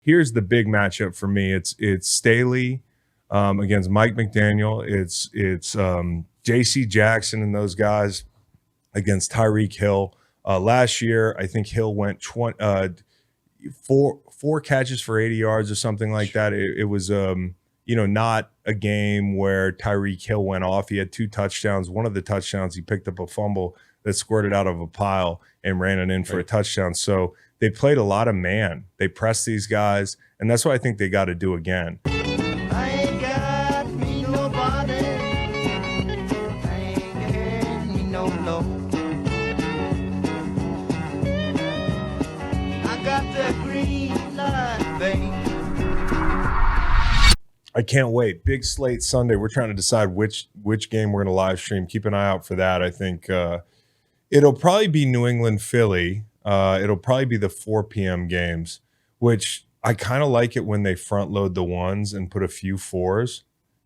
here's the big matchup for me. It's Staley against Mike McDaniel. It's J.C. Jackson and those guys against Tyreek Hill. Last year, I think Hill went four catches for 80 yards or something like that. It was not a game where Tyreek Hill went off. He had 2 touchdowns. One of the touchdowns, he picked up a fumble that squirted out of a pile and ran it in for a touchdown. So they played a lot of man. They pressed these guys, and that's what I think they got to do again. I ain't got me nobody. I ain't had me no love. I got the green light, baby. I can't wait. Big slate Sunday. We're trying to decide which game we're going to live stream. Keep an eye out for that. I think it'll probably be New England, Philly. It'll probably be the 4 p.m. games, which I kind of like it when they front load the ones and put a few 4s.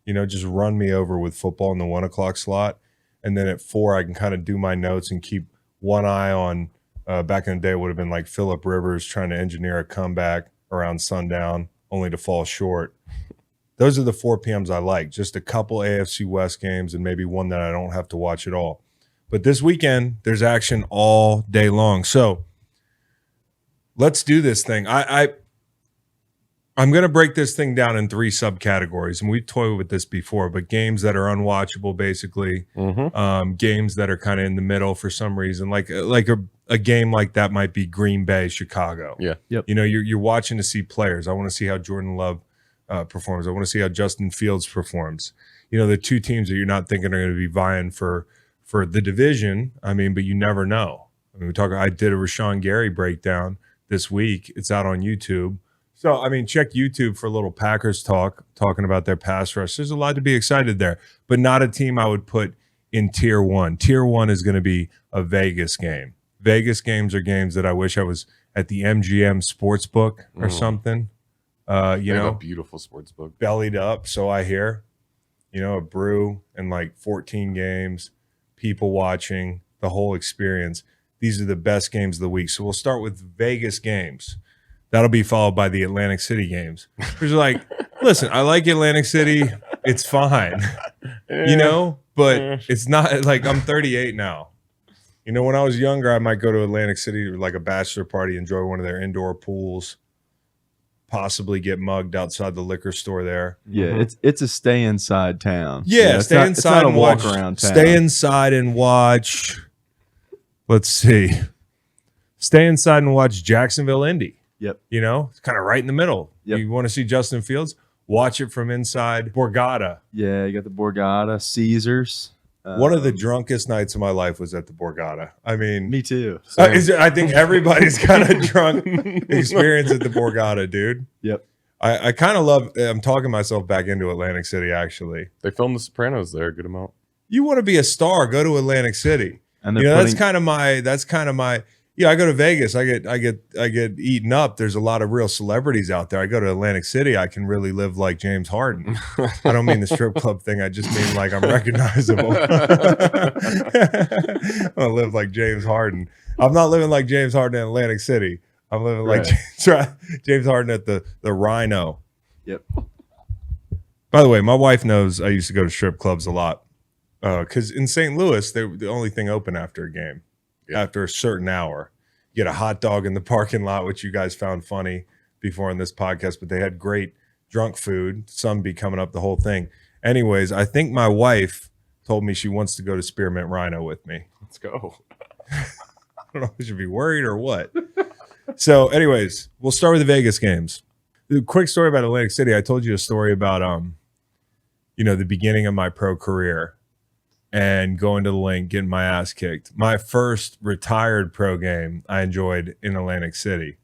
Just run me over with football in the 1 o'clock slot. And then at 4, I can kind of do my notes and keep one eye on, back in the day, it would have been like Phillip Rivers trying to engineer a comeback around sundown, only to fall short. Those are the 4 p.m.s I like. Just a couple AFC West games and maybe one that I don't have to watch at all. But this weekend, there's action all day long. So let's do this thing. I'm going to break this thing down in 3 subcategories. And we've toyed with this before, but games that are unwatchable, basically. Games that are kind of in the middle for some reason. Like a game like that might be Green Bay, Chicago. Yeah. Yep. You're watching to see players. I want to see how Jordan Love performs. I want to see how Justin Fields performs. The 2 teams that you're not thinking are going to be vying for the division. But you never know. I did a Rashawn Gary breakdown this week. It's out on YouTube. So, check YouTube for a little Packers talking about their pass rush. There's a lot to be excited there, but not a team I would put in tier 1. Tier 1 is going to be a Vegas game. Vegas games are games that I wish I was at the MGM Sportsbook or something. A beautiful sports book. Bellied up, so I hear. A brew and like 14 games, people watching, the whole experience. These are the best games of the week. So we'll start with Vegas games. That'll be followed by the Atlantic City games. Which are like, listen, I like Atlantic City. It's fine. But it's not like I'm 38 now. When I was younger, I might go to Atlantic City or like a bachelor party, enjoy one of their indoor pools. Possibly get mugged outside the liquor store there. Yeah, it's a stay inside town. Yeah, stay inside and watch. Walk around town. Stay inside and watch. Let's see. Stay inside and watch Jacksonville, Indy. Yep. It's kind of right in the middle. Yep. You want to see Justin Fields? Watch it from inside Borgata. Yeah, you got the Borgata, Caesars. One of the drunkest nights of my life was at the Borgata. Me too. I think everybody's got a drunk experience at the Borgata, dude. Yep. I kind of love. I'm talking myself back into Atlantic City. Actually, they filmed The Sopranos there a good amount. You want to be a star? Go to Atlantic City. And that's kind of my. Yeah, I go to Vegas. I get eaten up. There's a lot of real celebrities out there. I go to Atlantic City. I can really live like James Harden. I don't mean the strip club thing. I just mean like I'm recognizable. I live like James Harden. I'm not living like James Harden in Atlantic City. I'm living like James Harden at the Rhino. Yep. By the way, my wife knows I used to go to strip clubs a lot because in St. Louis, they're the only thing open after a game. Yeah. After a certain hour, you get a hot dog in the parking lot, which you guys found funny before in this podcast, but they had great drunk food. Some be coming up the whole thing. Anyways, I think my wife told me she wants to go to Spearmint Rhino with me. Let's go. I don't know if I should be worried or what. So anyways, we'll start with the Vegas games. The quick story about Atlantic City. I told you a story about, the beginning of my pro career. And going to the link, getting my ass kicked. My first retired pro game I enjoyed in Atlantic City.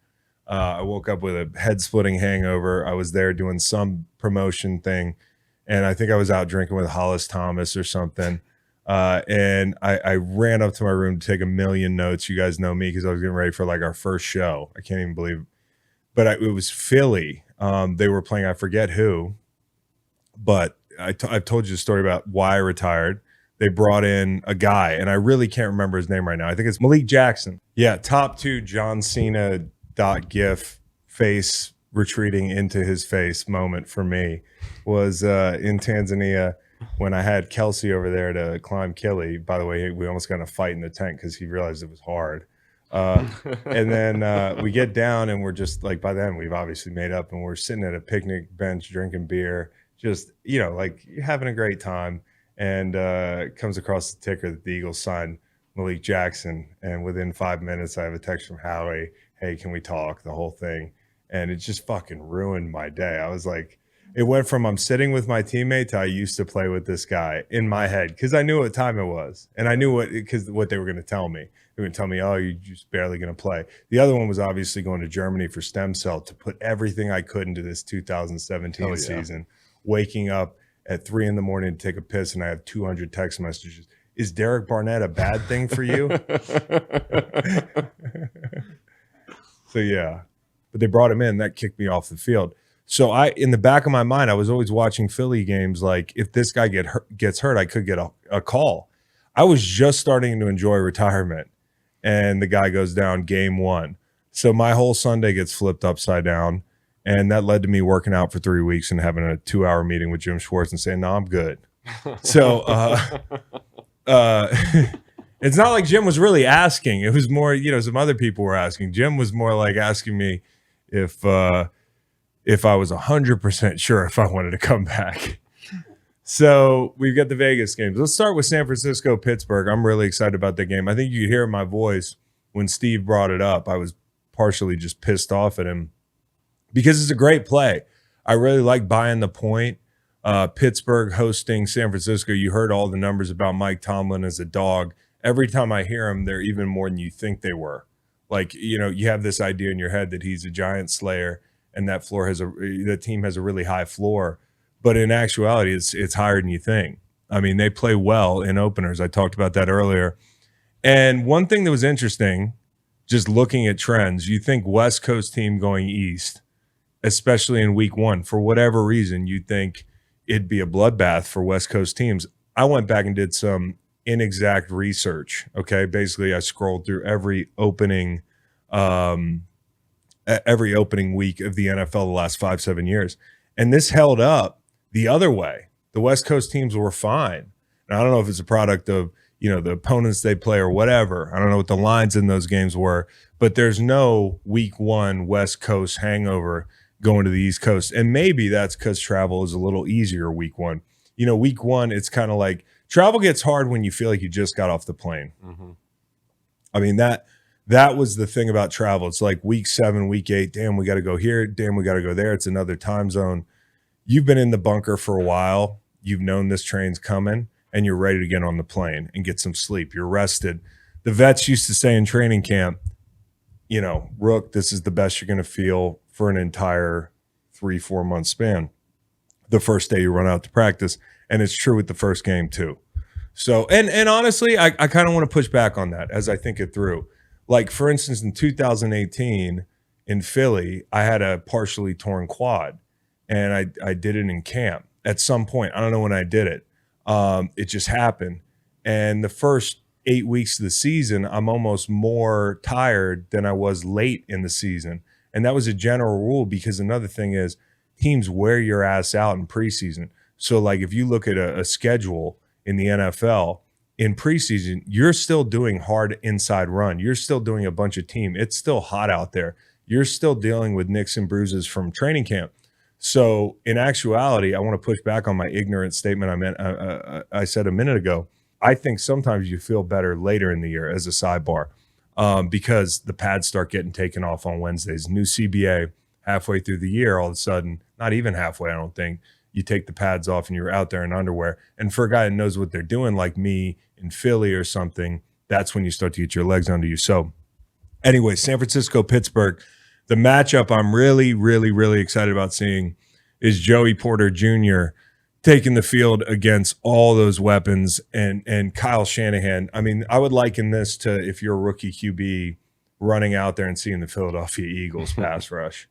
I woke up with a head-splitting hangover. I was there doing some promotion thing, and I think I was out drinking with Hollis Thomas or something. And I ran up to my room to take a million notes. You guys know me because I was getting ready for like our first show. I can't even believe it. But it was Philly. They were playing, I forget who, but I've told you the story about why I retired. They brought in a guy, and I really can't remember his name right now. I think it's Malik Jackson. Yeah, top 2 John Cena .gif face retreating into his face moment for me was in Tanzania when I had Kelsey over there to climb Kili. By the way, we almost got in a fight in the tent because he realized it was hard. And then we get down and we're just like, by then we've obviously made up and we're sitting at a picnic bench drinking beer, just, like having a great time. And comes across the ticker that the Eagles signed Malik Jackson. And within 5 minutes, I have a text from Howie, hey, can we talk? The whole thing. And it just fucking ruined my day. I was like, it went from I'm sitting with my teammate to I used to play with this guy in my head because I knew what time it was. And I knew what they were going to tell me. They were going to tell me, oh, you're just barely going to play. The other one was obviously going to Germany for stem cell to put everything I could into this 2017 season, waking up at 3 a.m. to take a piss, and I have 200 text messages. Is Derek Barnett a bad thing for you? So, yeah. But they brought him in. That kicked me off the field. So, in the back of my mind, I was always watching Philly games like, if this guy gets hurt, I could get a call. I was just starting to enjoy retirement, and the guy goes down game 1. So, my whole Sunday gets flipped upside down. And that led to me working out for 3 weeks and having a 2-hour meeting with Jim Schwartz and saying, no, I'm good. So it's not like Jim was really asking. It was more, some other people were asking. Jim was more like asking me if I was 100% sure if I wanted to come back. So we've got the Vegas games. Let's start with San Francisco, Pittsburgh. I'm really excited about that game. I think you could hear in my voice when Steve brought it up. I was partially just pissed off at him. Because it's a great play. I really like buying the point. Pittsburgh hosting San Francisco. You heard all the numbers about Mike Tomlin as a dog. Every time I hear him, they're even more than you think they were. Like, you have this idea in your head that he's a giant slayer and that the team has a really high floor. But in actuality, it's higher than you think. I mean, they play well in openers. I talked about that earlier. And one thing that was interesting, just looking at trends, you think West Coast team going east, especially in week 1, for whatever reason, you'd think it'd be a bloodbath for West Coast teams. I went back and did some inexact research. Okay. Basically, I scrolled through every opening week of the NFL the last 5-7 years. And this held up the other way. The West Coast teams were fine. And I don't know if it's a product of, the opponents they play or whatever. I don't know what the lines in those games were, but there's no week 1 West Coast hangover going to the East Coast. And maybe that's because travel is a little easier week 1. Week 1, it's kind of like travel gets hard when you feel like you just got off the plane. Mm-hmm. I mean, that was the thing about travel. It's like week 7, week 8, damn, we got to go here. Damn, we got to go there. It's another time zone. You've been in the bunker for a while. You've known this train's coming and you're ready to get on the plane and get some sleep. You're rested. The vets used to say in training camp, Rook, this is the best you're going to feel for an entire 3-4 month span. The first day you run out to practice, and it's true with the first game too. So, and honestly, I kind of want to push back on that as I think it through. Like, for instance, in 2018 in Philly, I had a partially torn quad, and I did it in camp at some point. I don't know when I did it. It just happened. And the first 8 weeks of the season, I'm almost more tired than I was late in the season. And that was a general rule because another thing is teams wear your ass out in preseason. So, like, if you look at a schedule in the NFL, in preseason, you're still doing hard inside run. You're still doing a bunch of team. It's still hot out there. You're still dealing with nicks and bruises from training camp. So, in actuality, I want to push back on my ignorant statement I said a minute ago. I think sometimes you feel better later in the year as a sidebar. Because the pads start getting taken off on Wednesdays. New CBA halfway through the year, all of a sudden, not even halfway, I don't think, you take the pads off and you're out there in underwear. And for a guy that knows what they're doing, like me in Philly or something, that's when you start to get your legs under you. So anyway, San Francisco, Pittsburgh, the matchup I'm really, really, really excited about seeing is Joey Porter Jr. taking the field against all those weapons and Kyle Shanahan. I mean, I would liken this to if you're a rookie QB running out there and seeing the Philadelphia Eagles pass rush.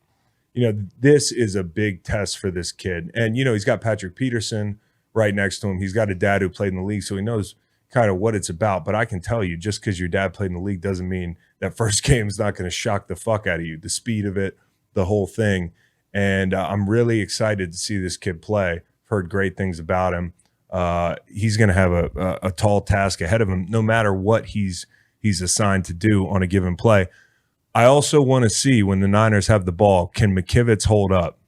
This is a big test for this kid. And, he's got Patrick Peterson right next to him. He's got a dad who played in the league, so he knows kind of what it's about. But I can tell you, just because your dad played in the league doesn't mean that first game is not going to shock the fuck out of you. The speed of it, the whole thing. And I'm really excited to see this kid play. Heard great things about him. He's going to have a tall task ahead of him, no matter what he's assigned to do on a given play. I also want to see when the Niners have the ball, can McKivitz hold up?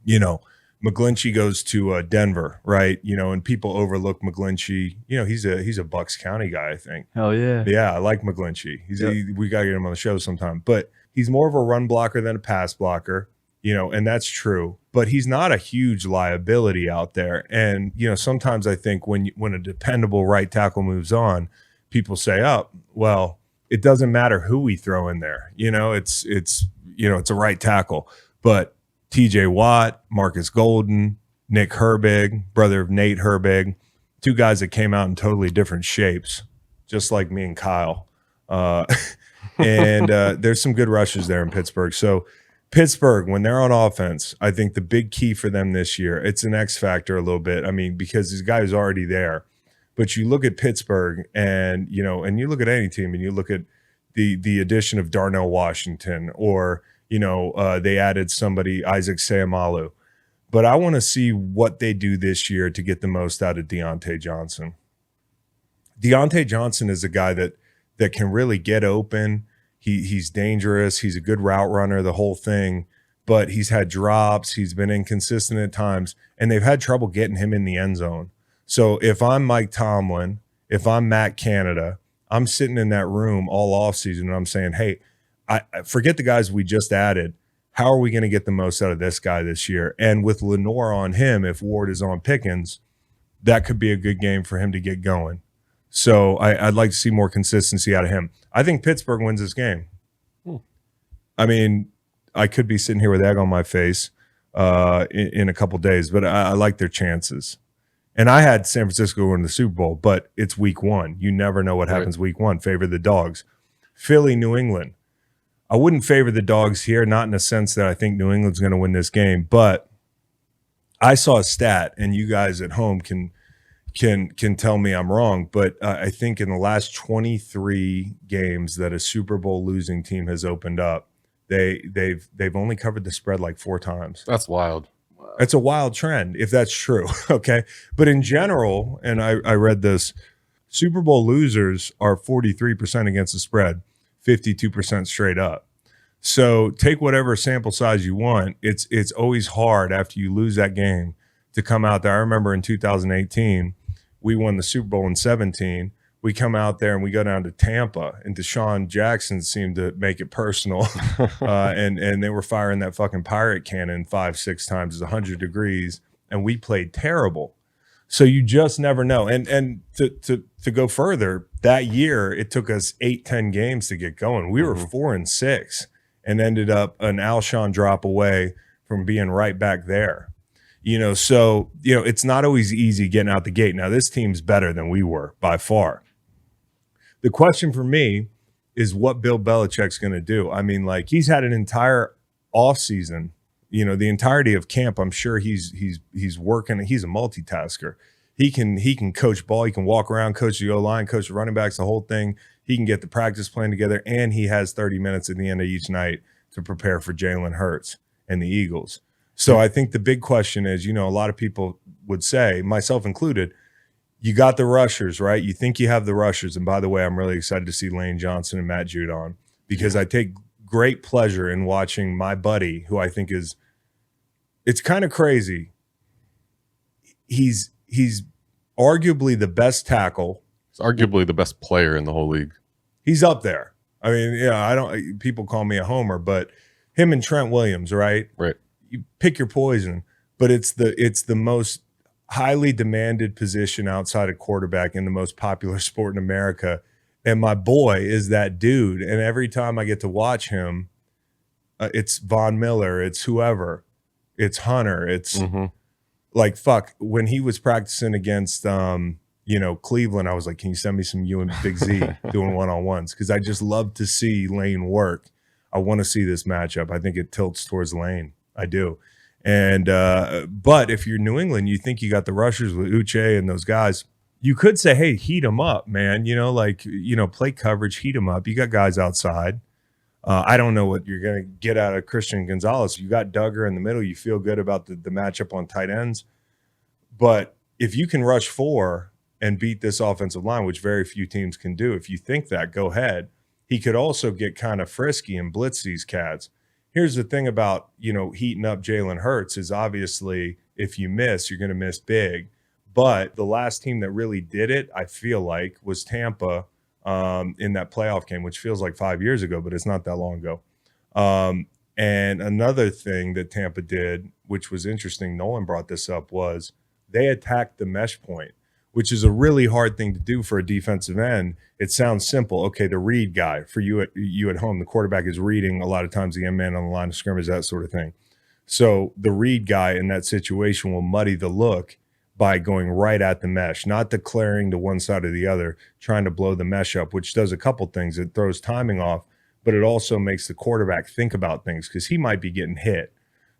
You know, McGlinchey goes to Denver, right? You know, and people overlook McGlinchey. You know, he's a Bucks County guy, I think. Hell yeah. Yeah, I like McGlinchey. We got to get him on the show sometime. But he's more of a run blocker than a pass blocker, you know, and that's true. But he's not a huge liability out there. And, you know, sometimes I think when a dependable right tackle moves on, people say, oh, well, it doesn't matter who we throw in there. You know, it's a right tackle. But TJ Watt, Marcus Golden, Nick Herbig, brother of Nate Herbig, two guys that came out in totally different shapes, just like me and Kyle. And there's some good rushes there in Pittsburgh. So Pittsburgh, when they're on offense, I think the big key for them this year, it's an X factor a little bit. I mean, because this guy is already there. But you look at Pittsburgh and you look at any team and you look at the addition of Darnell Washington or, they added somebody, Isaac Seumalo. But I want to see what they do this year to get the most out of Deontay Johnson. Deontay Johnson is a guy that can really get open. He's dangerous. He's a good route runner, the whole thing. But he's had drops. He's been inconsistent at times. And they've had trouble getting him in the end zone. So if I'm Mike Tomlin, if I'm Matt Canada, I'm sitting in that room all offseason and I'm saying, hey, I forget the guys we just added. How are we going to get the most out of this guy this year? And with Lenore on him, if Ward is on Pickens, that could be a good game for him to get going. So I'd like to see more consistency out of him. I think Pittsburgh wins this game. I mean, I could be sitting here with egg on my face in a couple days, but I like their chances. And I had San Francisco win the Super Bowl, but it's week one. You never know what happens week one. Favor the dogs. Philly, New England. I wouldn't favor the dogs here, not in the sense that I think New England's going to win this game, but I saw a stat, and you guys at home can tell me I'm wrong, but I think in the last 23 games that a Super Bowl losing team has opened up, they've only covered the spread like 4 times. That's wild. It's a wild trend, if that's true, okay? But in general, and I read this, Super Bowl losers are 43% against the spread, 52% straight up. So take whatever sample size you want. It's always hard after you lose that game to come out there. I remember in 2018, we won the Super Bowl in 17. We come out there and we go down to Tampa, and Deshaun Jackson seemed to make it personal. And they were firing that fucking pirate cannon 5-6 times. It's 100 degrees, and we played terrible. So you just never know. And to go further, that year it took us 8-10 games to get going. We were 4-6 and ended up an Alshon drop away from being right back there. So it's not always easy getting out the gate. Now this team's better than we were by far. The question for me is what Bill Belichick's going to do. I mean, like, he's had an entire offseason, the entirety of camp. I'm sure he's working. He's a multitasker. He can coach ball. He can walk around, coach the O-line, coach the running backs, the whole thing. He can get the practice plan together, and he has 30 minutes at the end of each night to prepare for Jalen Hurts and the Eagles. So I think the big question is, a lot of people would say, myself included, you got the rushers, right? You think you have the rushers. And by the way, I'm really excited to see Lane Johnson and Matt Judon, because I take great pleasure in watching my buddy, who I think it's kind of crazy. He's arguably the best tackle. He's arguably the best player in the whole league. He's up there. I mean, people call me a homer, but him and Trent Williams, right? Right. You pick your poison, but it's the most highly demanded position outside of quarterback in the most popular sport in America. And my boy is that dude. And every time I get to watch him, it's Von Miller, it's whoever, it's Hunter, it's like, fuck, when he was practicing against, Cleveland, I was like, can you send me some you and Big Z doing one-on-ones? Because I just love to see Lane work. I want to see this matchup. I think it tilts towards Lane. I do. And but if you're New England, you think you got the rushers with Uche and those guys, you could say, hey, heat them up, man. Play coverage, heat them up. You got guys outside. I don't know what you're going to get out of Christian Gonzalez. You got Duggar in the middle. You feel good about the matchup on tight ends. But if you can rush 4 and beat this offensive line, which very few teams can do, if you think that, go ahead. He could also get kind of frisky and blitz these cats. Here's the thing about, heating up Jalen Hurts is obviously if you miss, you're going to miss big. But the last team that really did it, I feel like, was Tampa in that playoff game, which feels like 5 years ago, but it's not that long ago. And another thing that Tampa did, which was interesting, Nolan brought this up, was they attacked the mesh point, which is a really hard thing to do for a defensive end. It sounds simple. Okay, the read guy for you at home, the quarterback is reading a lot of times the end man on the line of scrimmage, that sort of thing. So the read guy in that situation will muddy the look by going right at the mesh, not declaring to one side or the other, trying to blow the mesh up, which does a couple things. It throws timing off, but it also makes the quarterback think about things because he might be getting hit.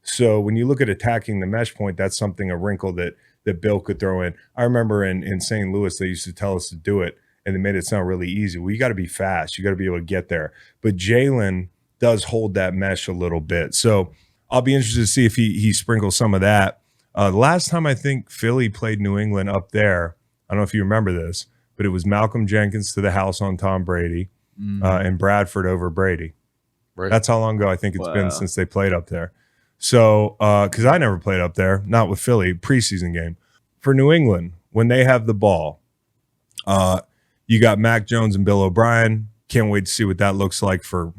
So when you look at attacking the mesh point, that's something, a wrinkle that Bill could throw in. I remember in St. Louis, they used to tell us to do it, and they made it sound really easy. Well, you got to be fast. You got to be able to get there. But Jalen does hold that mesh a little bit. So I'll be interested to see if he sprinkles some of that. The last time I think Philly played New England up there, I don't know if you remember this, but it was Malcolm Jenkins to the house on Tom Brady and Bradford over Brady. Right. That's how long ago I think it's been since they played up there. So, because I never played up there, not with Philly, preseason game. For New England, when they have the ball, you got Mac Jones and Bill O'Brien. Can't wait to see what that looks like for,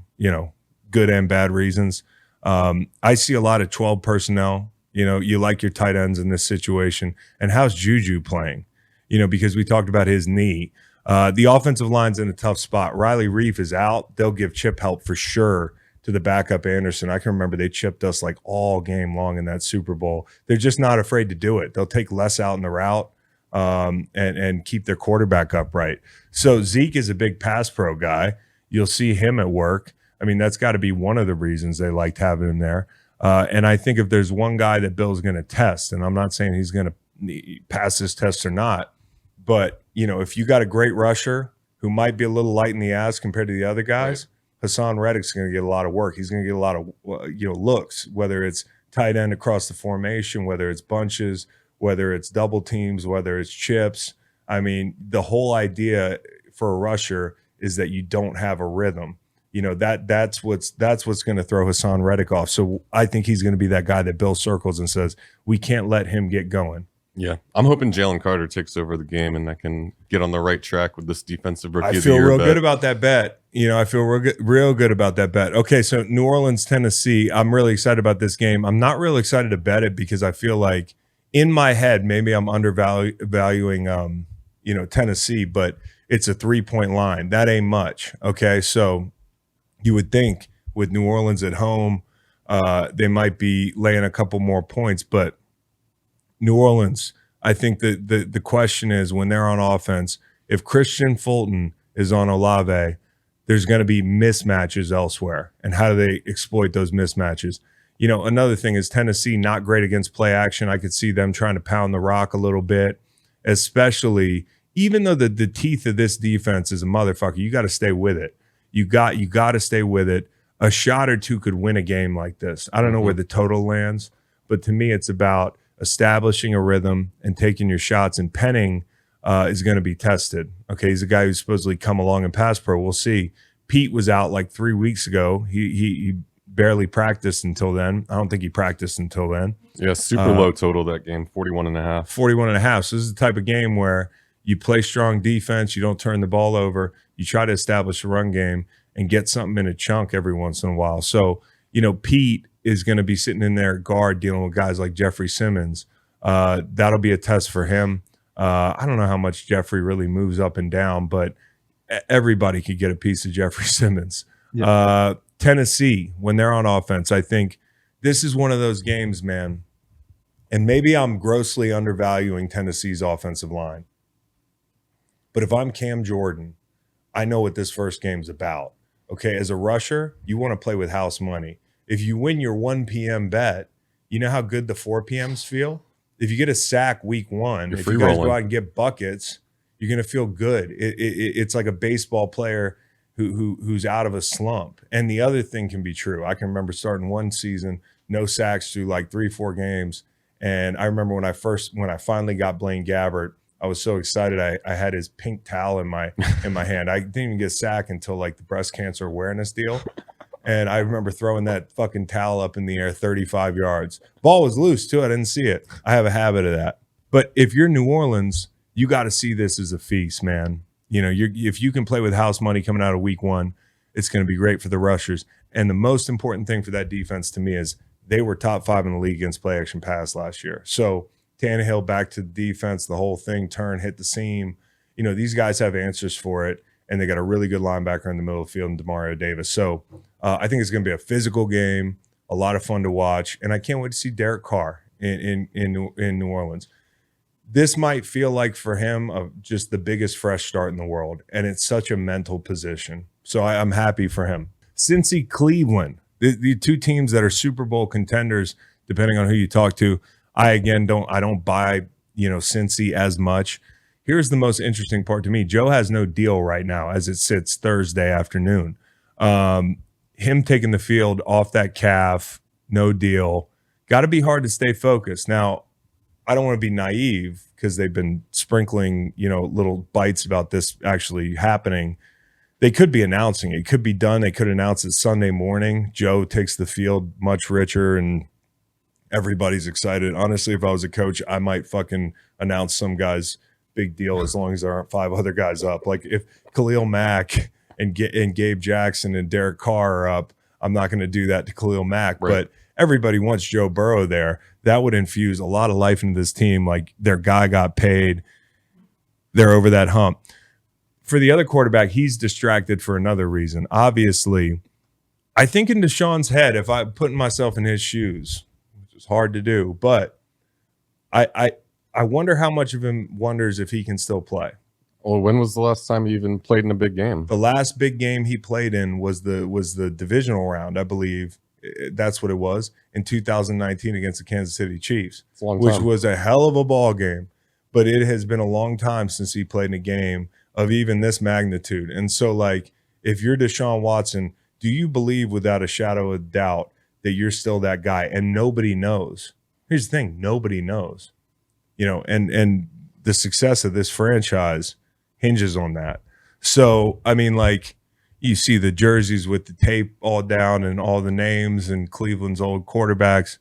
good and bad reasons. I see a lot of 12 personnel. You like your tight ends in this situation. And how's Juju playing? Because we talked about his knee. The offensive line's in a tough spot. Riley Reef is out. They'll give chip help for sure to the backup Anderson. I can remember they chipped us like all game long in that Super Bowl. They're just not afraid to do it. They'll take less out in the route and keep their quarterback upright. So Zeke is a big pass pro guy. You'll see him at work. I mean, that's got to be one of the reasons they liked having him there. And I think if there's one guy that Bill's going to test, and I'm not saying he's going to pass this test or not, but, if you got a great rusher who might be a little light in the ass compared to the other guys, right, Hassan Reddick's going to get a lot of work. He's going to get a lot of looks, whether it's tight end across the formation, whether it's bunches, whether it's double teams, whether it's chips. I mean, the whole idea for a rusher is that you don't have a rhythm. That's what's going to throw Hassan Reddick off. So I think he's going to be that guy that Bill circles and says, we can't let him get going. Yeah, I'm hoping Jalen Carter takes over the game and I can get on the right track with this defensive rookie of the year. I feel real good about that bet. I feel real good about that bet. Okay, so New Orleans, Tennessee. I'm really excited about this game. I'm not real excited to bet it because I feel like in my head maybe I'm undervaluing Tennessee, but it's a 3-point line. That ain't much. Okay, so you would think with New Orleans at home, they might be laying a couple more points, but New Orleans, I think that the question is when they're on offense, if Christian Fulton is on Olave, there's going to be mismatches elsewhere. And how do they exploit those mismatches? Another thing is Tennessee not great against play action. I could see them trying to pound the rock a little bit, especially even though the teeth of this defense is a motherfucker. You got to stay with it. You got to stay with it. A shot or two could win a game like this. I don't know where the total lands, but to me, it's about establishing a rhythm and taking your shots, and Penning is going to be tested. Okay, he's a guy who's supposedly come along in pass pro. We'll see. Pete was out like 3 weeks ago. He barely practiced until then. I don't think he practiced until then. Yeah, super low total that game, 41.5. 41.5. So this is the type of game where you play strong defense, you don't turn the ball over, you try to establish a run game and get something in a chunk every once in a while. So, Pete is going to be sitting in there guard dealing with guys like Jeffrey Simmons. That'll be a test for him. I don't know how much Jeffrey really moves up and down, but everybody could get a piece of Jeffrey Simmons. Yeah. Tennessee, when they're on offense, I think this is one of those games, man, and maybe I'm grossly undervaluing Tennessee's offensive line. But if I'm Cam Jordan, I know what this first game's about. Okay, as a rusher, you want to play with house money. If you win your 1 p.m. bet, you know how good the 4 p.m.s feel? If you get a sack week 1, if you guys go out and get buckets, you're going to feel good. It's like a baseball player who's out of a slump. And the other thing can be true. I can remember starting one season, no sacks through like 3-4 games. And I remember when I finally got Blaine Gabbert, I was so excited. I had his pink towel in my hand. I didn't even get sacked until like the breast cancer awareness deal. And I remember throwing that fucking towel up in the air 35 yards. Ball was loose too. I didn't see it. I have a habit of that. But if you're New Orleans, you got to see this as a feast, man. You know, if you can play with house money coming out of week 1, it's going to be great for the rushers. And the most important thing for that defense to me is they were top 5 in the league against play action pass last year. So Tannehill back to the defense, the whole thing, turn, hit the seam. You know, these guys have answers for it, and they got a really good linebacker in the middle of the field in Demario Davis. So I think it's going to be a physical game, a lot of fun to watch, and I can't wait to see Derek Carr in New Orleans. This might feel like for him just the biggest fresh start in the world, and it's such a mental position. So I'm happy for him. Cincy, Cleveland, the two teams that are Super Bowl contenders, depending on who you talk to. I don't buy, Cincy as much. Here's the most interesting part to me. Joe has no deal right now as it sits Thursday afternoon. Him taking the field off that calf, no deal. Got to be hard to stay focused. Now, I don't want to be naive because they've been sprinkling, little bites about this actually happening. They could be announcing it. It could be done. They could announce it Sunday morning. Joe takes the field much richer and everybody's excited. Honestly, if I was a coach, I might fucking announce some guy's big deal as long as there aren't 5 other guys up. Like if Khalil Mack and Gabe Jackson and Derek Carr are up, I'm not going to do that to Khalil Mack. Right. But everybody wants Joe Burrow there. That would infuse a lot of life into this team. Like their guy got paid. They're over that hump. For the other quarterback, he's distracted for another reason. Obviously, I think in Deshaun's head, if I'm putting myself in his shoes, which is hard to do, but I wonder how much of him wonders if he can still play. Well, when was the last time he even played in a big game? The last big game he played in was the divisional round, I believe. That's what it was in 2019 against the Kansas City Chiefs, which was a hell of a ball game. But it has been a long time since he played in a game of even this magnitude. And so, like, if you're Deshaun Watson, do you believe without a shadow of doubt that you're still that guy? And nobody knows. Here's the thing. Nobody knows. And the success of this franchise hinges on that. So, I mean, like, you see the jerseys with the tape all down and all the names and Cleveland's old quarterbacks.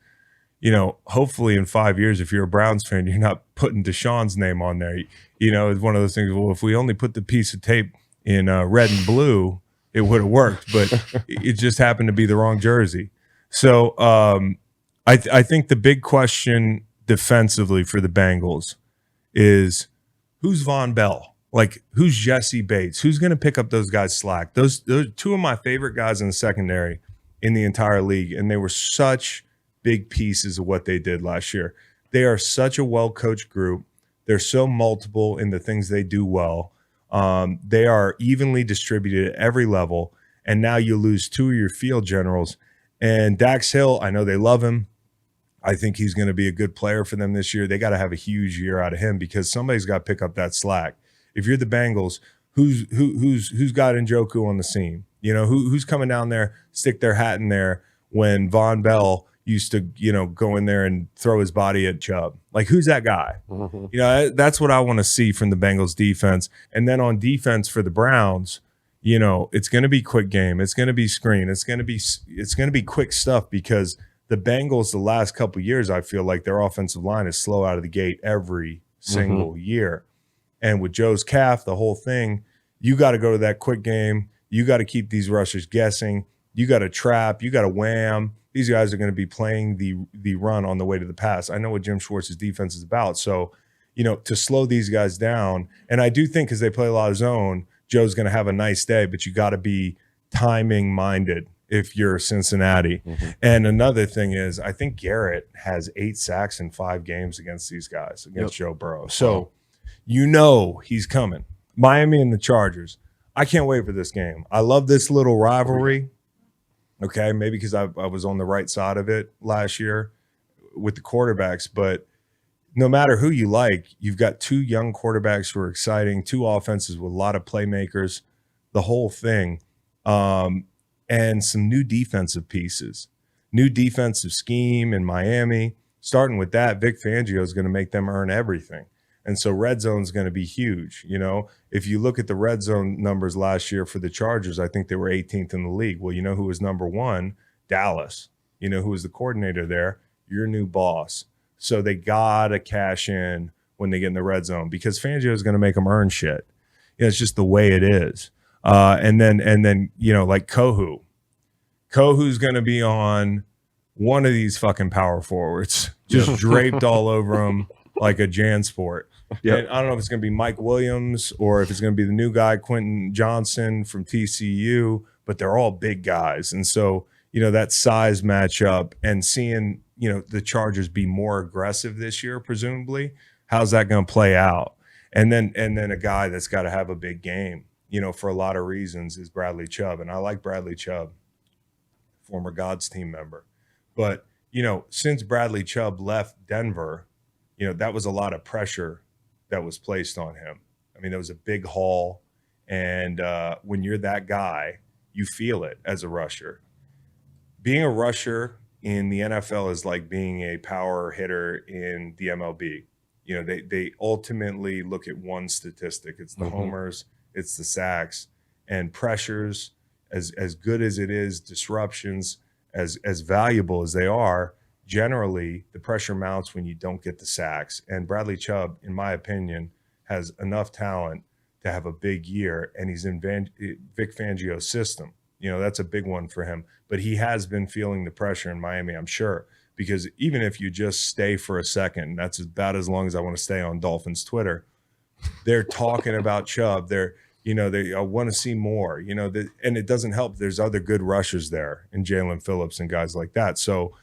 Hopefully in 5 years, if you're a Browns fan, you're not putting Deshaun's name on there. It's one of those things, well, if we only put the piece of tape in red and blue, it would have worked, but it just happened to be the wrong jersey. So I think the big question defensively for the Bengals is who's Von Bell? Like, who's Jesse Bates? Who's going to pick up those guys' slack? Those two of my favorite guys in the secondary in the entire league, and they were such big pieces of what they did last year. They are such a well-coached group. They're so multiple in the things they do well. They are evenly distributed at every level, and now you lose 2 of your field generals. And Dax Hill, I know they love him. I think he's going to be a good player for them this year. They got to have a huge year out of him because somebody's got to pick up that slack. If you're the Bengals, who's got Njoku on the scene? Who's coming down there, stick their hat in there when Von Bell used to, go in there and throw his body at Chubb. Like, who's that guy? Mm-hmm. That's what I want to see from the Bengals defense. And then on defense for the Browns, it's going to be quick game. It's going to be screen. It's going to be quick stuff because the Bengals the last couple of years, I feel like their offensive line is slow out of the gate every single year. And with Joe's calf, the whole thing, you got to go to that quick game. You got to keep these rushers guessing. You got to trap. You got to wham. These guys are going to be playing the run on the way to the pass. I know what Jim Schwartz's defense is about. So, to slow these guys down, and I do think because they play a lot of zone, Joe's going to have a nice day, but you got to be timing minded if you're Cincinnati. Mm-hmm. And another thing is, I think Garrett has 8 sacks in 5 games against these guys, against Joe Burrow. So, he's coming. Miami and the Chargers. I can't wait for this game. I love this little rivalry. Okay, maybe because I was on the right side of it last year with the quarterbacks, but no matter who you like, you've got 2 young quarterbacks who are exciting, 2 offenses with a lot of playmakers, the whole thing. and some new defensive pieces, new defensive scheme in Miami. Starting with that, Vic Fangio is going to make them earn everything. And so red zone is going to be huge. You know, if you look at the red zone numbers last year for the Chargers, I think they were 18th in the league. Well, you know who was number one? Dallas. You know who was the coordinator there? Your new boss. So they got to cash in when they get in the red zone because Fangio is going to make them earn shit. You know, it's just the way it is. And then you know, like Kohu's going to be on one of these fucking power forwards, just draped all over him like a JanSport. Yep. And I don't know if it's going to be Mike Williams or if it's going to be the new guy, Quentin Johnson from TCU, but they're all big guys. And so, you know, that size matchup and seeing, you know, the Chargers be more aggressive this year, presumably, how's that going to play out? And then a guy that's got to have a big game, you know, for a lot of reasons is Bradley Chubb. And I like Bradley Chubb, former Gods team member. But, you know, since Bradley Chubb left Denver, you know, that was a lot of pressure that was placed on him. I mean, there was a big haul. And when you're that guy, you feel it as a rusher. Being a rusher in the NFL is like being a power hitter in the MLB. You know, they ultimately look at one statistic. It's the homers, it's the sacks, and pressures, as good as it is, disruptions, as valuable as they are, generally the pressure mounts when you don't get the sacks. And Bradley Chubb, in my opinion, has enough talent to have a big year, and he's in Vic Fangio's system. You know, that's a big one for him. But he has been feeling the pressure in Miami, I'm sure, because even if you just stay for a second, that's about as long as I want to stay on Dolphins Twitter, they're talking about Chubb. They're, you know, they want to see more, you know, and it doesn't help. There's other good rushers there in Jalen Phillips and guys like that. So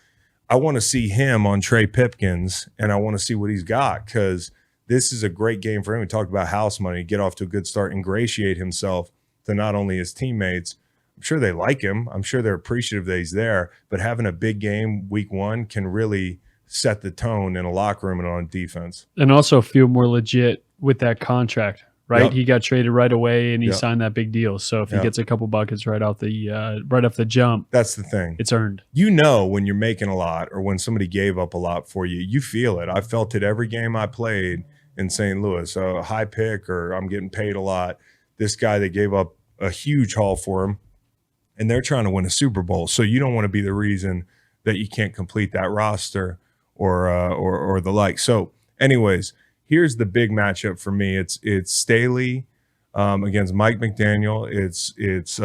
I want to see him on Trey Pipkins, and I want to see what he's got because this is a great game for him. We talked about house money, get off to a good start, ingratiate himself to not only his teammates. I'm sure they like him. I'm sure they're appreciative that he's there, but having a big game week one can really set the tone in a locker room and on defense. And also feel more legit with that contract, right? Yep. He got traded right away and he Yep. signed that big deal. So if Yep. he gets a couple buckets right off the jump, That's the thing. it's earned. You know when you're making a lot or when somebody gave up a lot for you, you feel it. I felt it every game I played in St. Louis. A high pick or I'm getting paid a lot. This guy, they gave up a huge haul for him, and they're trying to win a Super Bowl. So you don't want to be the reason that you can't complete that roster or the like. So anyways, here's the big matchup for me. It's Staley against Mike McDaniel. It's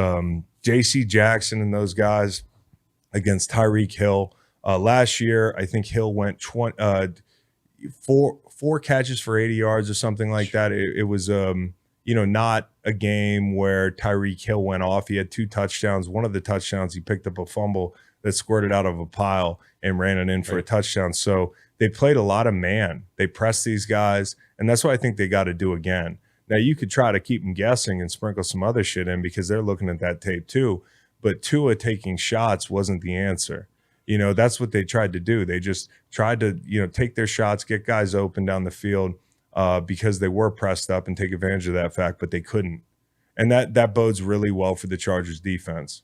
J.C. Jackson and those guys against Tyreek Hill. Last year, I think Hill went four catches for 80 yards or something like that. It was you know, not a game where Tyreek Hill went off. He had 2 touchdowns. One of the touchdowns, he picked up a fumble that squirted out of a pile and ran it in for a touchdown. So they played a lot of man. They pressed these guys, and that's what I think they got to do again. Now, you could try to keep them guessing and sprinkle some other shit in because they're looking at that tape too, but Tua taking shots wasn't the answer. You know, that's what they tried to do. They just tried to, you know, take their shots, get guys open down the field, because they were pressed up and take advantage of that fact, but they couldn't. And that bodes really well for the Chargers defense.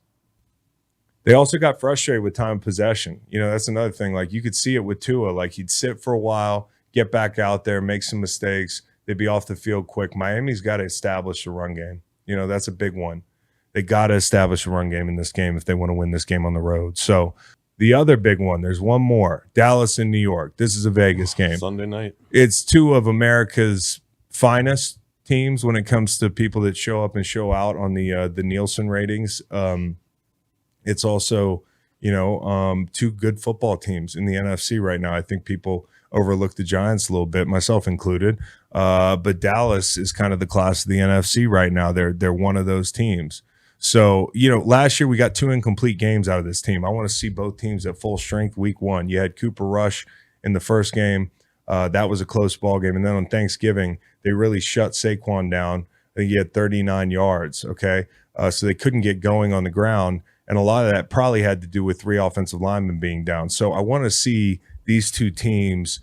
They also got frustrated with time of possession. You know, that's another thing. Like you could see it with Tua. Like he'd sit for a while, get back out there, make some mistakes. They'd be off the field quick. Miami's got to establish a run game. You know, that's a big one. They got to establish a run game in this game if they want to win this game on the road. So the other big one, there's one more, Dallas and New York. This is a Vegas game. Sunday night. It's 2 of America's finest teams when it comes to people that show up and show out on the Nielsen ratings. It's also, you know, 2 good football teams in the NFC right now. I think people overlook the Giants a little bit, myself included. But Dallas is kind of the class of the NFC right now. They're one of those teams. So, you know, last year we got 2 incomplete games out of this team. I want to see both teams at full strength week one. You had Cooper Rush in the first game. That was a close ball game. And then on Thanksgiving, they really shut Saquon down. I think he had 39 yards, okay? So they couldn't get going on the ground. And a lot of that probably had to do with 3 offensive linemen being down. So I want to see these 2 teams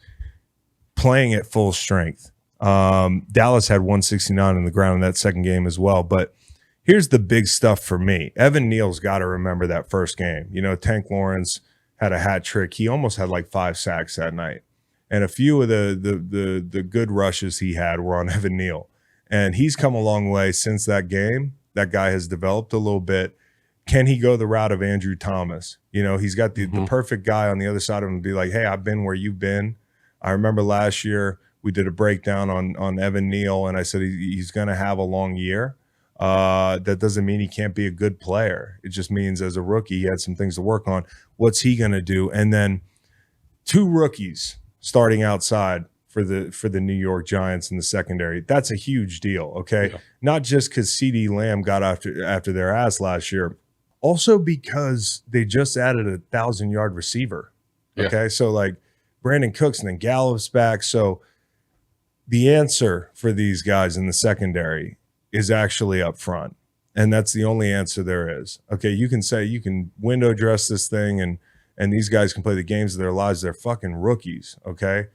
playing at full strength. Dallas had 169 on the ground in that second game as well. But Here's the big stuff for me. Evan Neal's got to remember that first game. Tank Lawrence had a hat trick. He almost had like 5 sacks that night. And a few of the good rushes he had were on Evan Neal. And he's come a long way since that game. That guy has developed a little bit. Can he go the route of Andrew Thomas? He's got the perfect guy on the other side of him to be like, hey, I've been where you've been. I remember last year we did a breakdown on Evan Neal, and I said he's going to have a long year. That doesn't mean he can't be a good player. It just means as a rookie, he had some things to work on. What's he going to do? And then 2 rookies starting outside for the New York Giants in the secondary. That's a huge deal, okay? Yeah. Not just because CeeDee Lamb got after their ass last year, also because they just added a 1,000-yard receiver, okay? Yeah. So, like, Brandon Cooks and then Gallup's back. So the answer for these guys in the secondary is actually up front. And that's the only answer there is. Okay, you can say you can window dress this thing and these guys can play the games of their lives. They're fucking rookies, okay?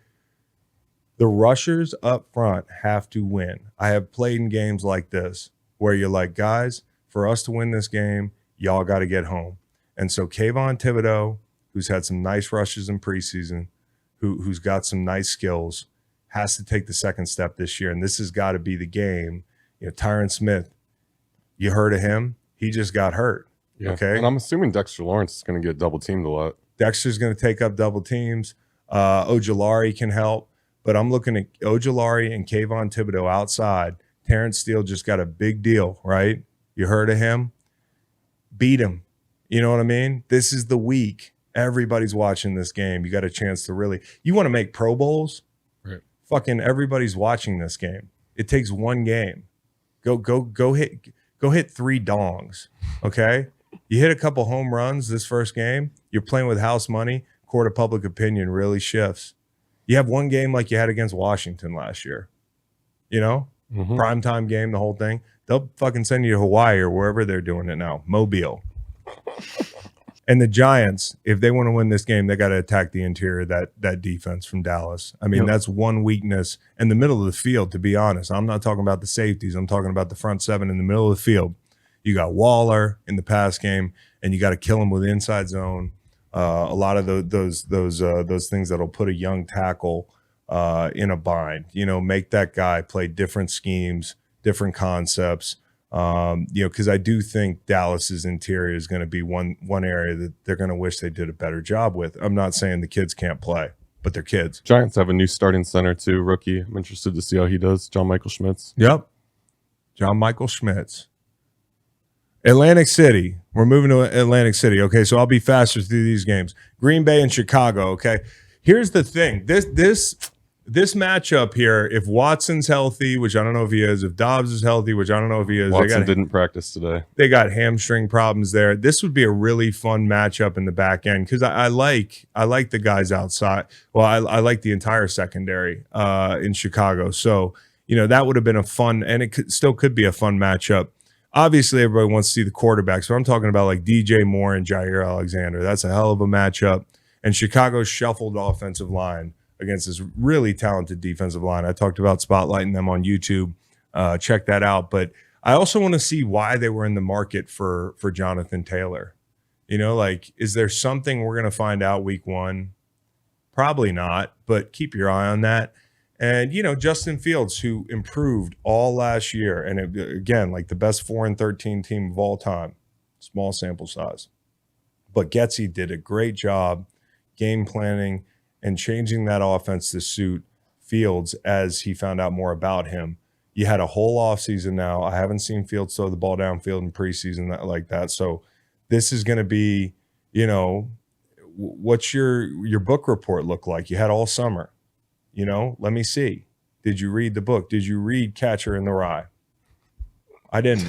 The rushers up front have to win. I have played in games like this where you're like, guys, for us to win this game, y'all got to get home. And so Kayvon Thibodeau, who's had some nice rushes in preseason, who's got some nice skills, has to take the second step this year. And this has got to be the game. Tyron Smith, you heard of him? He just got hurt. Yeah. Okay. And I'm assuming Dexter Lawrence is going to get double teamed a lot. Dexter's going to take up double teams. Ojulari can help. But I'm looking at Ojulari and Kayvon Thibodeau outside. Terrence Steele just got a big deal, right? You heard of him? Beat him. You know what I mean? This is the week. Everybody's watching this game. You got a chance to really – you want to make Pro Bowls? Right. Fucking everybody's watching this game. It takes one game. Go hit 3 dongs, okay? You hit a couple home runs this first game. You're playing with house money. Court of public opinion really shifts. You have one game like you had against Washington last year, primetime game, the whole thing. They'll fucking send you to Hawaii or wherever they're doing it now, Mobile. And the Giants, if they want to win this game, they got to attack the interior of that defense from Dallas. I mean, That's one weakness in the middle of the field, to be honest. I'm not talking about the safeties. I'm talking about the front 7 in the middle of the field. You got Waller in the pass game, and you got to kill him with inside zone. A lot of those things that'll put a young tackle in a bind. Make that guy play different schemes, different concepts. Because I do think Dallas's interior is going to be one area that they're going to wish they did a better job with. I'm not saying the kids can't play, but they're kids. Giants have a new starting center too, rookie. I'm interested to see how he does. John Michael Schmitz. Yep, John Michael Schmitz. Atlantic City. We're moving to Atlantic City. Okay, so I'll be faster through these games. Green Bay and Chicago. Okay, here's the thing. This matchup here, if Watson's healthy, which I don't know if he is, if Dobbs is healthy, which I don't know if he is. Watson didn't practice today. They got hamstring problems there. This would be a really fun matchup in the back end because I like the guys outside. Well, I like the entire secondary in Chicago. So, that would have been a fun, and it still could be a fun matchup. Obviously, everybody wants to see the quarterbacks. So I'm talking about like DJ Moore and Jair Alexander. That's a hell of a matchup. And Chicago's shuffled offensive line against this really talented defensive line. I talked about spotlighting them on YouTube. Check that out. But I also want to see why they were in the market for Jonathan Taylor. Is there something we're going to find out week 1? Probably not, but keep your eye on that. And, Justin Fields, who improved all last year, and again, like the best 4-13 team of all time, small sample size. But Getsy did a great job game planning and changing that offense to suit Fields as he found out more about him. You had a whole offseason now. I haven't seen Fields throw the ball downfield in preseason like that. So this is going to be, what's your book report look like? You had all summer. Let me see. Did you read the book? Did you read Catcher in the Rye? I didn't.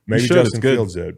Maybe Justin Fields did.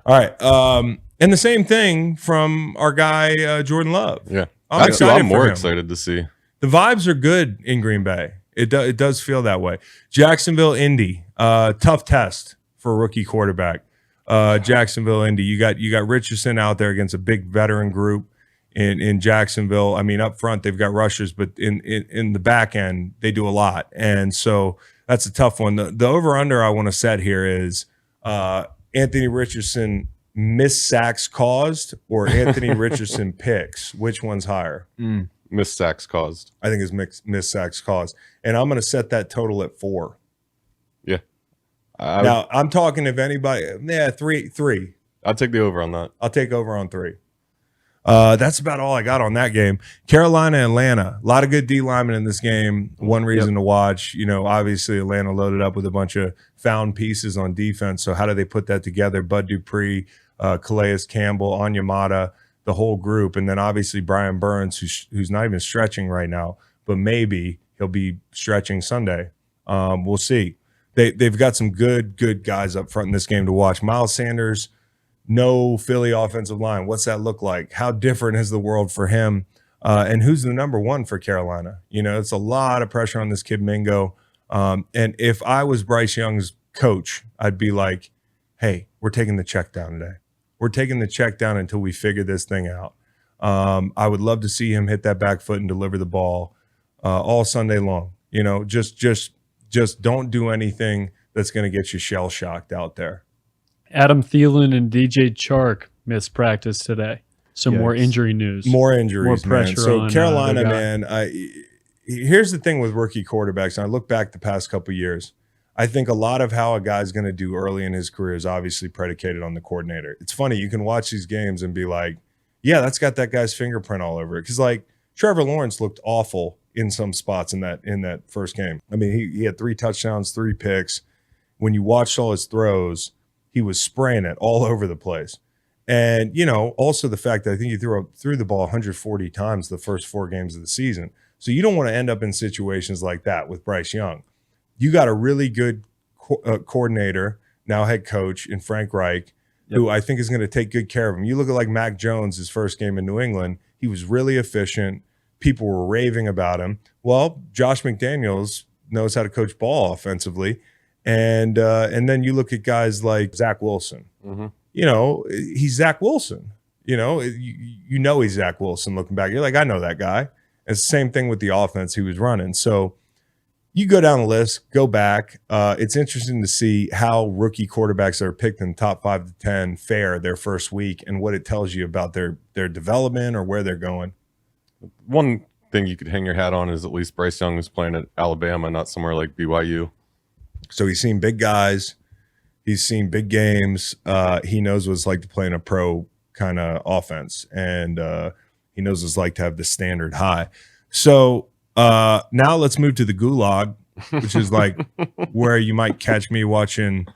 All right. And the same thing from our guy, Jordan Love. Yeah. I'm more excited to see. The vibes are good in Green Bay. It does feel that way. Jacksonville, Indy. Tough test for a rookie quarterback. Jacksonville, Indy. You got Richardson out there against a big veteran group in Jacksonville. I mean, up front, they've got rushers, but in the back end, they do a lot. And so That's a tough one. The over-under I want to set here is Anthony Richardson missed sacks caused or Anthony Richardson picks. Which one's higher? Missed sacks caused. I think it's missed sacks caused. And I'm going to set that total at 4. Yeah. Now, I'm talking if anybody – yeah, 3. I'd take the over on that. I'll take over on 3. That's about all I got on that game. Carolina, Atlanta. A lot of good D linemen in this game. One reason to watch. Obviously Atlanta loaded up with a bunch of found pieces on defense. So how do they put that together? Bud Dupree, Calais Campbell, Onyemata, the whole group. And then obviously Brian Burns, who's not even stretching right now, but maybe he'll be stretching Sunday. We'll see. They've got some good guys up front in this game to watch. Miles Sanders, no Philly offensive line. What's that look like? How different is the world for him? And who's the number 1 for Carolina? It's a lot of pressure on this kid Mingo. And if I was Bryce Young's coach, I'd be like, hey, we're taking the check down today. We're taking the check down until we figure this thing out. I would love to see him hit that back foot and deliver the ball all Sunday long. Just don't do anything that's going to get you shell shocked out there. Adam Thielen and DJ Chark missed practice today. Some more injury news. More injuries, more pressure man. So on Carolina, man, here's the thing with rookie quarterbacks. And I look back the past couple of years. I think a lot of how a guy's going to do early in his career is obviously predicated on the coordinator. It's funny. You can watch these games and be like, yeah, that's got that guy's fingerprint all over it. Because like Trevor Lawrence looked awful in some spots in that first game. I mean, he had 3 touchdowns, 3 picks. When you watched all his throws, he was spraying it all over the place. And, also the fact that I think he threw the ball 140 times the first 4 games of the season. So you don't want to end up in situations like that with Bryce Young. You got a really good coordinator, now head coach in Frank Reich, who I think is going to take good care of him. You look at like Mac Jones, his first game in New England, he was really efficient. People were raving about him. Well, Josh McDaniels knows how to coach ball offensively. And then you look at guys like Zach Wilson. Mm-hmm. He's Zach Wilson. He's Zach Wilson looking back. You're like, I know that guy. It's the same thing with the offense he was running. So you go down the list, go back. It's interesting to see how rookie quarterbacks that are picked in the top 5 to 10 fare their first week and what it tells you about their development or where they're going. One thing you could hang your hat on is at least Bryce Young is playing at Alabama, not somewhere like BYU. So he's seen big guys. He's seen big games. He knows what it's like to play in a pro kind of offense. And he knows what it's like to have the standard high. So now let's move to the gulag, which is like where you might catch me watching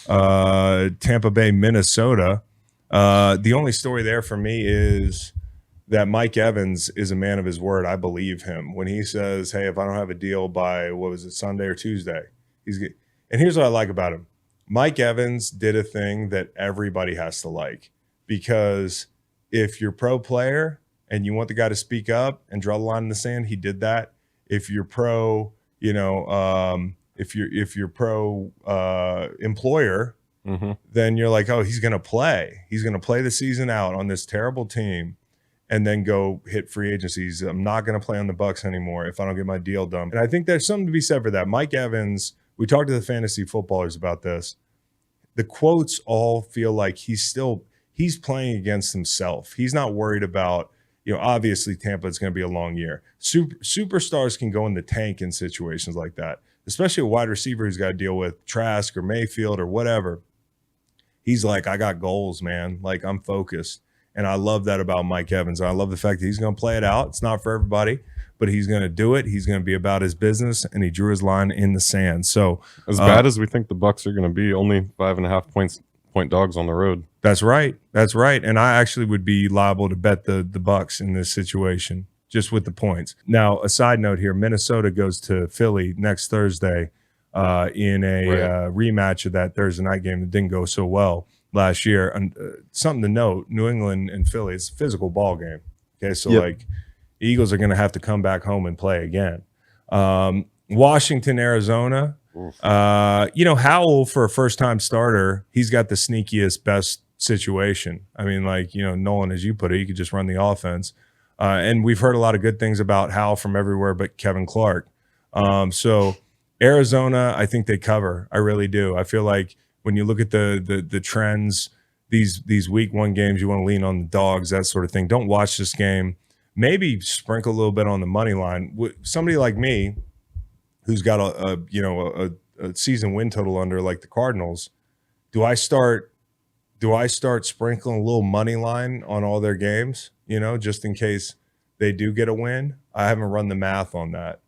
Tampa Bay, Minnesota. The only story there for me is that Mike Evans is a man of his word. I believe him when he says, hey, if I don't have a deal by, Sunday or Tuesday, he's good. And here's what I like about him. Mike Evans did a thing that everybody has to like, because if you're pro player and you want the guy to speak up and draw the line in the sand, he did that. If you're pro, if you're pro employer, then you're like, oh, he's going to play. He's going to play the season out on this terrible team and then go hit free agencies. I'm not going to play on the Bucs anymore if I don't get my deal done. And I think there's something to be said for that. Mike Evans, we talked to the fantasy footballers about this. The quotes all feel like he's playing against himself. He's not worried about, obviously Tampa is going to be a long year. Superstars can go in the tank in situations like that, especially a wide receiver who's got to deal with Trask or Mayfield or whatever. He's like, I got goals, man. Like, I'm focused. And I love that about Mike Evans. I love the fact that he's going to play it out. It's not for everybody, but he's going to do it. He's going to be about his business, and he drew his line in the sand. So as bad as we think the Bucs are going to be, only 5.5 point dogs on the road. That's right. That's right. And I actually would be liable to bet the Bucs in this situation, just with the points. Now, a side note here, Minnesota goes to Philly next Thursday in a rematch of that Thursday night game that didn't go so well last year. And something to note, New England and Philly, it's a physical ball game. Okay, so like Eagles are going to have to come back home and play again. Washington, Arizona. Howell, for a first-time starter, he's got the sneakiest, best situation. I mean, Nolan, as you put it, he could just run the offense. And we've heard a lot of good things about Howell from everywhere but Kevin Clark. So Arizona, I think they cover. I really do. I feel like when you look at the trends, these week 1 games, you want to lean on the dogs, that sort of thing. Don't watch this game. Maybe sprinkle a little bit on the money line. Somebody like me, who's got a season win total under like the Cardinals, do I start sprinkling a little money line on all their games? Just in case they do get a win. I haven't run the math on that.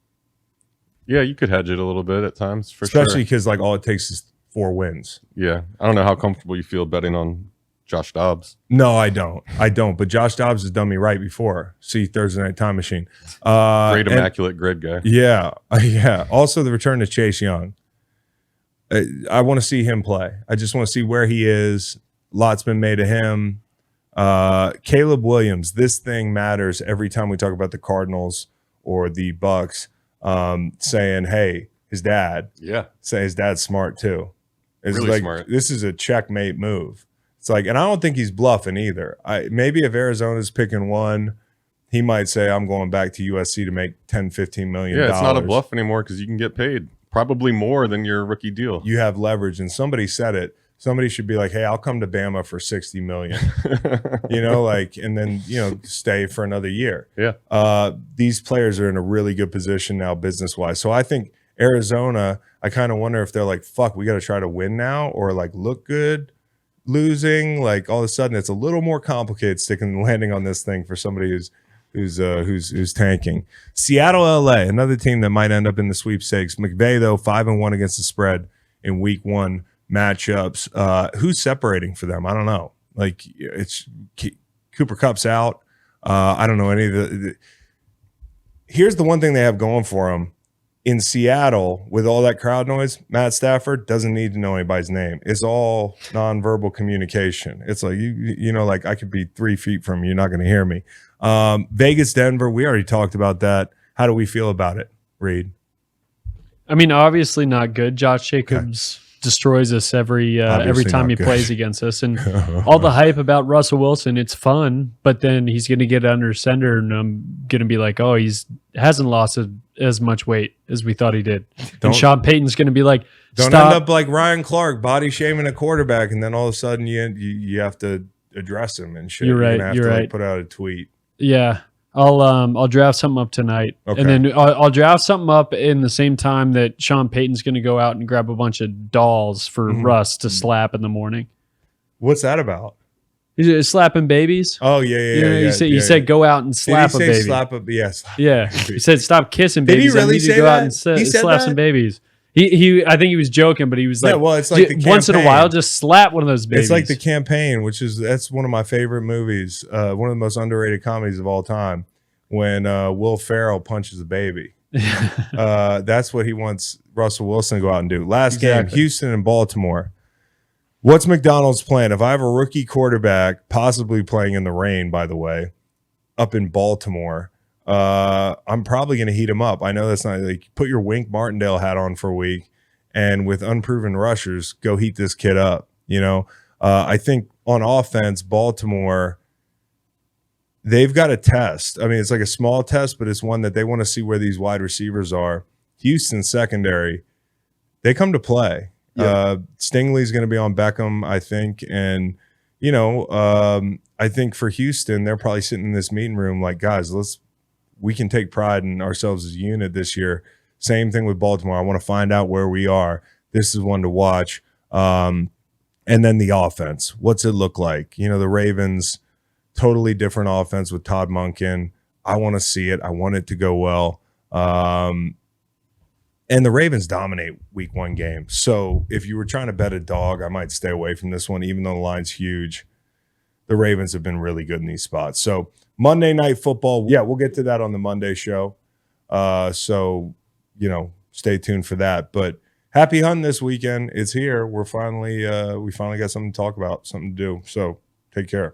Yeah, you could hedge it a little bit at times, Especially because like all it takes is 4 wins. Yeah, I don't know how comfortable you feel betting on Josh Dobbs. No, I don't. But Josh Dobbs has done me right before. See Thursday Night Time Machine. Great immaculate grid guy. Yeah, yeah. Also the return to Chase Young. I want to see him play. I just want to see where he is. Lots been made of him. Caleb Williams. This thing matters every time we talk about the Cardinals or the Bucks. Saying, hey, his dad. Yeah. Say his dad's smart too. It's Really like, smart. This is a checkmate move. It's like, and I don't think he's bluffing either. Maybe if Arizona's picking one, he might say, I'm going back to USC to make $10-15 million. Yeah, it's not a bluff anymore because you can get paid probably more than your rookie deal. You have leverage, and somebody said it. Somebody should be like, hey, I'll come to Bama for $60 million. And then, stay for another year. Yeah. These players are in a really good position now business-wise. So I think Arizona, I kind of wonder if they're like, fuck, we got to try to win now or like look good losing. Like all of a sudden it's a little more complicated sticking and landing on this thing for somebody who's tanking. Seattle, LA, another team that might end up in the sweepstakes. McVay, though, 5-1 against the spread in week 1 matchups. Who's separating for them? I don't know. Like it's Cooper Kupp's out. I don't know any of the. Here's the one thing they have going for them. In Seattle, with all that crowd noise, Matt Stafford doesn't need to know anybody's name. It's all nonverbal communication. It's like, like I could be 3 feet from you. You're not going to hear me. Vegas, Denver, we already talked about that. How do we feel about it, Reed? I mean, obviously not good. Josh Jacobs destroys us every time he plays against us. And all the hype about Russell Wilson, it's fun, but then he's going to get under center and I'm going to be like, oh, hasn't lost as much weight as we thought he did. And Sean Payton's going to be like, don't stop. end up like Ryan Clark body shaming a quarterback, and then all of a sudden you have to address him and shit. You're right. You're right. Put out a tweet. Yeah. I'll draft something up tonight, okay. And then I'll draft something up in the same time that Sean Payton's going to go out and grab a bunch of dolls for Russ to slap in the morning. What's that about? He's slapping babies. Oh yeah. He said go out and slap a baby. Slap a yes. Yeah. He said stop kissing babies. Did he really say go that? Out and he said slap that? some babies. He I think he was joking, but he was like, yeah, well, it's like the once in a campaign. while, just slap one of those babies. It's like The Campaign, that's one of my favorite movies, one of the most underrated comedies of all time. When Will Ferrell punches a baby. That's what he wants Russell Wilson to go out and do. Last game, Houston and Baltimore. What's McDonald's plan? If I have a rookie quarterback, possibly playing in the rain, by the way, up in Baltimore, I'm probably going to heat him up. I know that's not like put your Wink Martindale hat on for a week, and with unproven rushers, go heat this kid up. I think on offense, Baltimore, they've got a test. I mean, it's like a small test, but it's one that they want to see where these wide receivers are. Houston secondary, they come to play. Yeah. Stingley's going to be on Beckham, I think. And, I think for Houston, they're probably sitting in this meeting room like, guys, we can take pride in ourselves as a unit this year. Same thing with Baltimore. I want to find out where we are. This is one to watch. And then the offense. What's it look like? The Ravens, totally different offense with Todd Monken. I want to see it. I want it to go well. And the Ravens dominate week 1 game. So if you were trying to bet a dog, I might stay away from this one, even though the line's huge. The Ravens have been really good in these spots. So Monday Night Football, yeah, we'll get to that on the Monday show. So, stay tuned for that. But happy hunting this weekend. It's here. We finally got something to talk about, something to do. So take care.